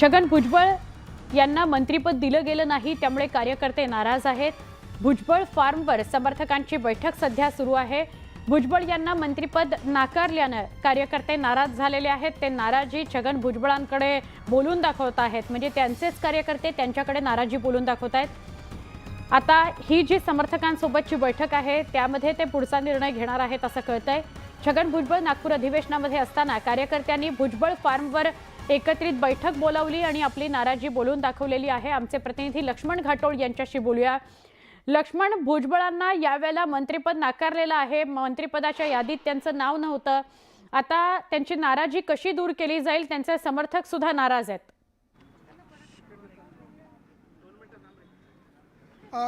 छगन भुजबळ यांना मंत्रिपद दिलं गेलं नाही, त्यामुळे कार्यकर्ते नाराज आहेत। भुजबळ फार्मवर समर्थकांची बैठक सध्या सुरू आहे। भुजबळ यांना मंत्रिपद नाकारल्याने कार्यकर्ते नाराज झालेले आहेत। ते नाराजी छगन भुजबळांकडे बोलून दाखवत आहेत, म्हणजे त्यांचेच कार्यकर्ते त्यांच्याकडे नाराजी बोलून दाखवत आहेत। आता ही जी समर्थकांसोबतची बैठक आहे त्यामध्ये ते पुढचा निर्णय घेणार आहेत असं कळतंय। छगन भुजबळ नागपूर अधिवेशनामध्ये असताना कार्यकर्त्यांनी भुजबळ फार्मवर एकत्रित बैठक बोलावली आणि आपली नाराजी बोलून दाखवलेली आहे। आमचे प्रतिनिधी लक्ष्मण घाटोळ यांच्याशी बोलूया। लक्ष्मण, भुजबळांना यावेळेला मंत्रिपद नाकारलेलं आहे, मंत्रिपदाच्या यादीत त्यांचं नाव नव्हतं। आता त्यांची नाराजी कशी दूर केली जाईल? त्यांचे समर्थक सुद्धा नाराज आहेत।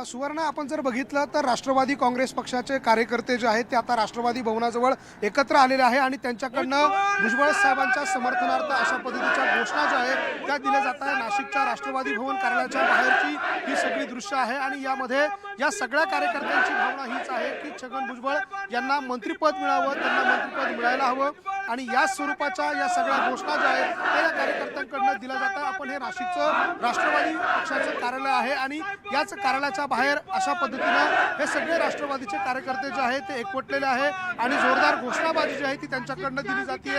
सुवर्ण, आपण जर बघितलं तर राष्ट्रवादी काँग्रेस पक्षाचे कार्यकर्ते जे आहेत ते आता राष्ट्रवादी भवनाजवळ एकत्र आलेले आहे आणि त्यांच्याकडनं भुजबळ साहेबांच्या समर्थनार्थ अशा पद्धतीच्या घोषणा ज्या आहेत त्या दिल्या जात आहे। नाशिकच्या राष्ट्रवादी भवन कार्यालयाच्या बाहेरची ही सगळी दृश्य आहे आणि यामध्ये या सगळ्या कार्यकर्त्यांची भावना हीच आहे की छगन भुजबळ यांना मंत्रिपद मिळावं, त्यांना मंत्रिपद मिळायला हवं आणि या स्वरूपाच्या या सगळ्या घोषणा ज्या आहेत त्या या कार्यकर्त्यांकडनं दिल्या जात आहे। आपण हे नाशिकचं राष्ट्रवादी पक्षाचं कार्यालय आहे आणि याच कार्यालयाच्या बाहेर अशा पद्धतीनं हे सगळे राष्ट्रवादीचे कार्यकर्ते जे आहेत ते एकवटलेले आहे आणि जोरदार घोषणाबाजी जी आहे ती त्यांच्याकडनं दिली जाते।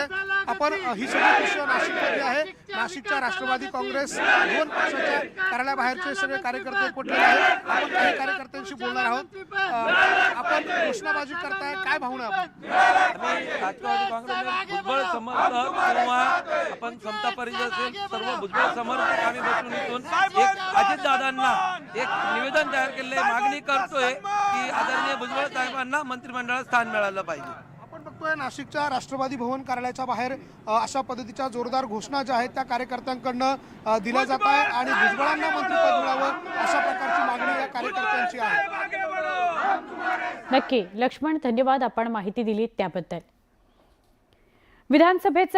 आपण ही सगळी दृश्य नाशिकमध्ये आहे। नाशिकच्या राष्ट्रवादी काँग्रेस भवन पक्षाच्या कार्यालयाबाहेरचे सगळे कार्यकर्ते एकवटलेले आहेत। आपण काही कार्यकर्त्यांशी बोलणार आहोत। आपण घोषणाबाजी करताय, काय भावना आहे? राष्ट्रवादी काँग्रेस भुजबळ समर्थक किंवा आपण समता परिषद असेल सर्व भुजबळ समर्थक आम्ही बसून इथून एक अजितदादांना एक निवेदन तयार केले, मागणी करतोय की आदरणीय भुजबळ साहेबांना मंत्रिमंडळात स्थान मिळालं पाहिजे। आपण बघतोय नाशिकच्या राष्ट्रवादी भवन कार्यालयाच्या बाहेर अशा पद्धतीच्या जोरदार घोषणा ज्या आहेत त्या कार्यकर्त्यांकडनं दिल्या जात आहे आणि भुजबळांना मंत्रिपद मिळावं अशा प्रकारची मागणी या कार्यकर्त्यांची आहे। नक्की लक्ष्मण, धन्यवाद आपण माहिती दिली त्याबद्दल। विधानसभेचं